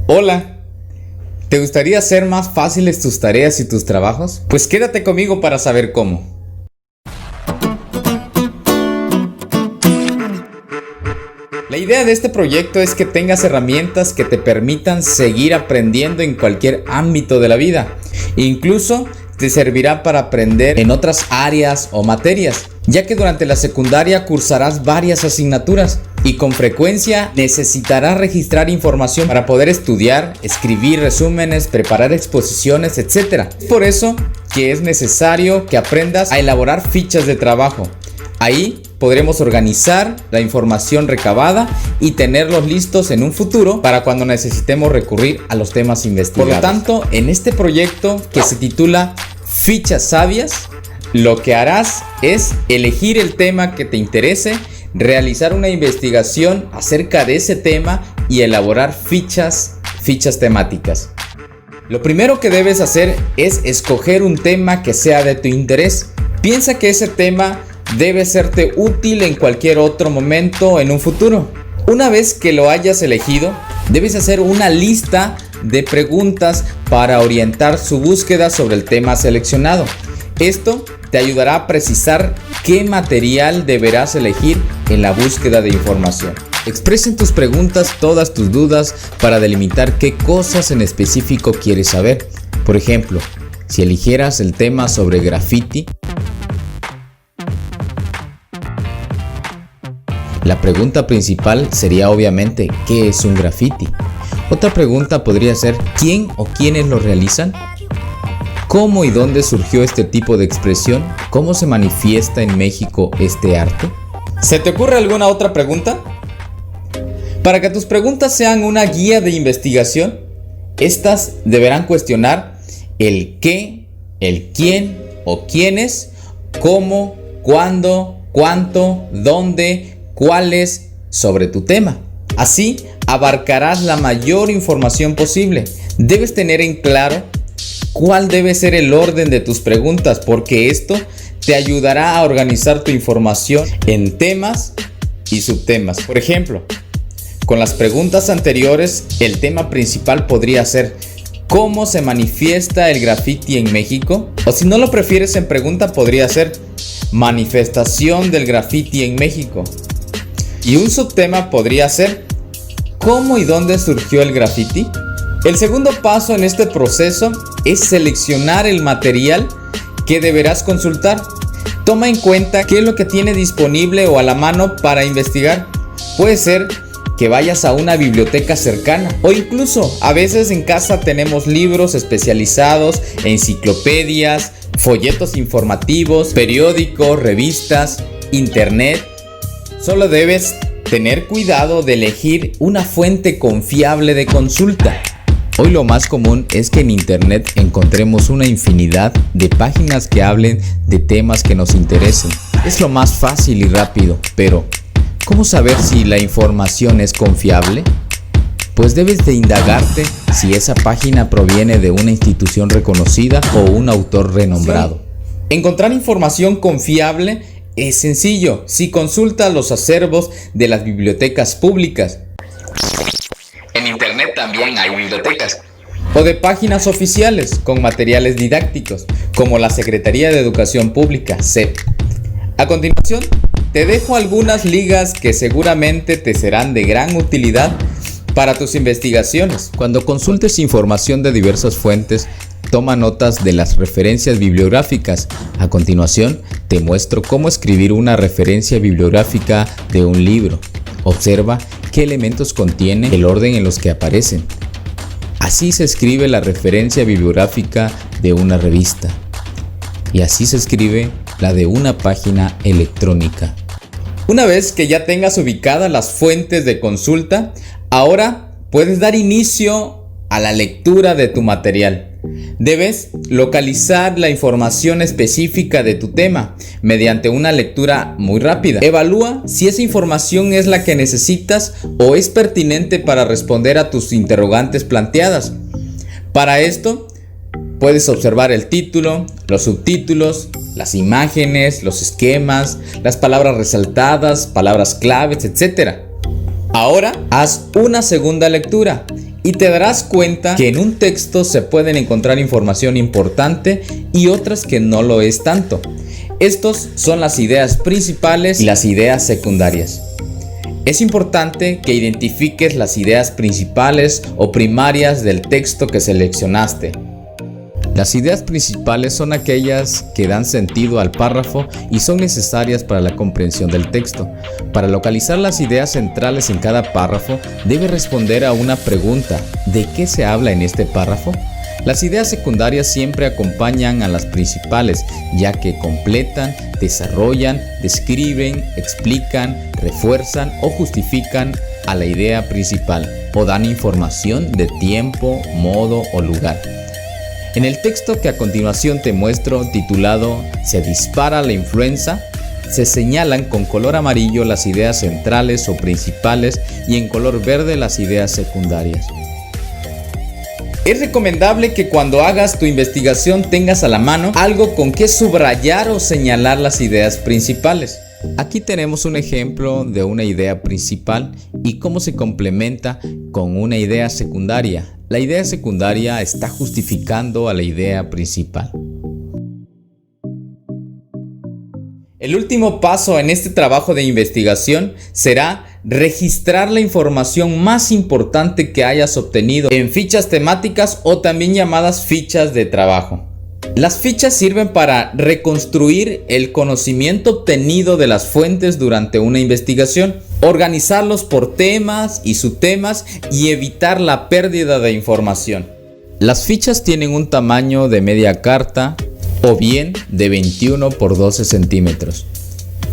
Hola, ¿te gustaría hacer más fáciles tus tareas y tus trabajos? Pues quédate conmigo para saber cómo. La idea de este proyecto es que tengas herramientas que te permitan seguir aprendiendo en cualquier ámbito de la vida. Incluso te servirá para aprender en otras áreas o materias, ya que durante la secundaria cursarás varias asignaturas y con frecuencia necesitarás registrar información para poder estudiar, escribir resúmenes, preparar exposiciones, etc. Por eso que es necesario que aprendas a elaborar fichas de trabajo. Ahí podremos organizar la información recabada y tenerlos listos en un futuro para cuando necesitemos recurrir a los temas investigados. Por lo tanto, en este proyecto que se titula Fichas Sabias, lo que harás es elegir el tema que te interese, realizar una investigación acerca de ese tema y elaborar fichas temáticas. Lo primero que debes hacer es escoger un tema que sea de tu interés. Piensa que ese tema debe serte útil en cualquier otro momento en un futuro. Una vez que lo hayas elegido, debes hacer una lista de preguntas para orientar su búsqueda sobre el tema seleccionado. Esto te ayudará a precisar qué material deberás elegir en la búsqueda de información. Expresa en tus preguntas todas tus dudas para delimitar qué cosas en específico quieres saber. Por ejemplo, si eligieras el tema sobre graffiti, la pregunta principal sería obviamente ¿qué es un graffiti? Otra pregunta podría ser ¿quién o quiénes lo realizan? ¿Cómo y dónde surgió este tipo de expresión? ¿Cómo se manifiesta en México este arte? ¿Se te ocurre alguna otra pregunta? Para que tus preguntas sean una guía de investigación, estas deberán cuestionar el qué, el quién o quiénes, cómo, cuándo, cuánto, dónde, cuáles sobre tu tema. Así abarcarás la mayor información posible. Debes tener en claro cuál debe ser el orden de tus preguntas, porque esto te ayudará a organizar tu información en temas y subtemas. Por ejemplo, con las preguntas anteriores, el tema principal podría ser ¿cómo se manifiesta el graffiti en México? O si no lo prefieres en pregunta, podría ser manifestación del graffiti en México. Y un subtema podría ser ¿cómo y dónde surgió el graffiti? El segundo paso en este proceso es seleccionar el material que deberás consultar. Toma en cuenta qué es lo que tiene disponible o a la mano para investigar. Puede ser que vayas a una biblioteca cercana o incluso a veces en casa tenemos libros especializados, enciclopedias, folletos informativos, periódicos, revistas, internet. Solo debes tener cuidado de elegir una fuente confiable de consulta. Hoy lo más común es que en internet encontremos una infinidad de páginas que hablen de temas que nos interesen. Es lo más fácil y rápido, pero ¿cómo saber si la información es confiable? Pues debes de indagarte si esa página proviene de una institución reconocida o un autor renombrado. Sí. Encontrar información confiable es sencillo si consultas los acervos de las bibliotecas públicas. En internet también hay bibliotecas. O de páginas oficiales con materiales didácticos, como la Secretaría de Educación Pública, SEP. A continuación, te dejo algunas ligas que seguramente te serán de gran utilidad para tus investigaciones. Cuando consultes información de diversas fuentes, toma notas de las referencias bibliográficas. A continuación, te muestro cómo escribir una referencia bibliográfica de un libro. Observa qué elementos contiene, el orden en los que aparecen. Así se escribe la referencia bibliográfica de una revista. Y así se escribe la de una página electrónica. Una vez que ya tengas ubicadas las fuentes de consulta, ahora puedes dar inicio a la lectura de tu material. Debes localizar la información específica de tu tema mediante una lectura muy rápida. Evalúa si esa información es la que necesitas o es pertinente para responder a tus interrogantes planteadas. Para esto, puedes observar el título, los subtítulos, las imágenes, los esquemas, las palabras resaltadas, palabras claves, etc. Ahora, haz una segunda lectura y te darás cuenta que en un texto se pueden encontrar información importante y otras que no lo es tanto. Estos son las ideas principales y las ideas secundarias. Es importante que identifiques las ideas principales o primarias del texto que seleccionaste. Las ideas principales son aquellas que dan sentido al párrafo y son necesarias para la comprensión del texto. Para localizar las ideas centrales en cada párrafo, debes responder a una pregunta: ¿de qué se habla en este párrafo? Las ideas secundarias siempre acompañan a las principales, ya que completan, desarrollan, describen, explican, refuerzan o justifican a la idea principal, o dan información de tiempo, modo o lugar. En el texto que a continuación te muestro, titulado "Se dispara la influenza", se señalan con color amarillo las ideas centrales o principales y en color verde las ideas secundarias. Es recomendable que cuando hagas tu investigación tengas a la mano algo con que subrayar o señalar las ideas principales. Aquí tenemos un ejemplo de una idea principal y cómo se complementa con una idea secundaria. La idea secundaria está justificando a la idea principal. El último paso en este trabajo de investigación será registrar la información más importante que hayas obtenido en fichas temáticas o también llamadas fichas de trabajo. Las fichas sirven para reconstruir el conocimiento obtenido de las fuentes durante una investigación, organizarlos por temas y subtemas y evitar la pérdida de información. Las fichas tienen un tamaño de media carta o bien de 21 por 12 centímetros.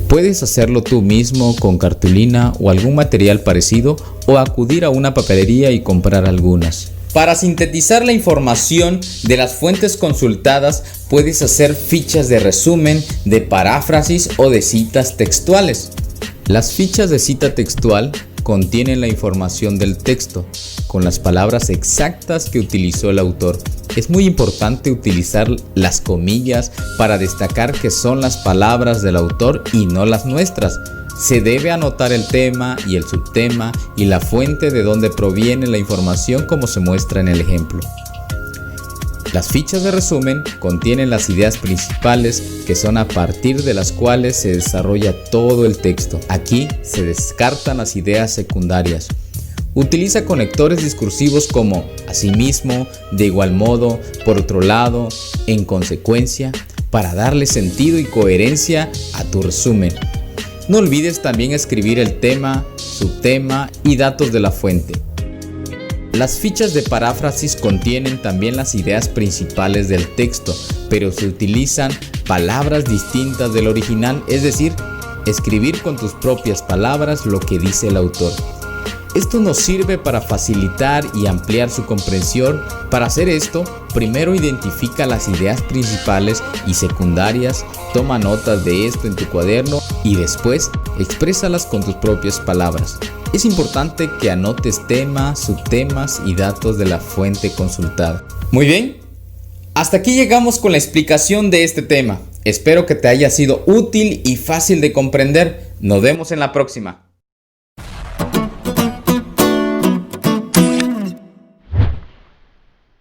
Puedes hacerlo tú mismo con cartulina o algún material parecido o acudir a una papelería y comprar algunas. Para sintetizar la información de las fuentes consultadas, puedes hacer fichas de resumen, de paráfrasis o de citas textuales. Las fichas de cita textual contienen la información del texto, con las palabras exactas que utilizó el autor. Es muy importante utilizar las comillas para destacar que son las palabras del autor y no las nuestras. Se debe anotar el tema y el subtema y la fuente de donde proviene la información, como se muestra en el ejemplo. Las fichas de resumen contienen las ideas principales, que son a partir de las cuales se desarrolla todo el texto. Aquí se descartan las ideas secundarias. Utiliza conectores discursivos como asimismo, de igual modo, por otro lado, en consecuencia, para darle sentido y coherencia a tu resumen. No olvides también escribir el tema, subtema y datos de la fuente. Las fichas de paráfrasis contienen también las ideas principales del texto, pero se utilizan palabras distintas del original, es decir, escribir con tus propias palabras lo que dice el autor. Esto nos sirve para facilitar y ampliar su comprensión. Para hacer esto, primero identifica las ideas principales y secundarias, toma notas de esto en tu cuaderno y después exprésalas con tus propias palabras. Es importante que anotes temas, subtemas y datos de la fuente consultada. Muy bien, hasta aquí llegamos con la explicación de este tema. Espero que te haya sido útil y fácil de comprender. Nos vemos en la próxima.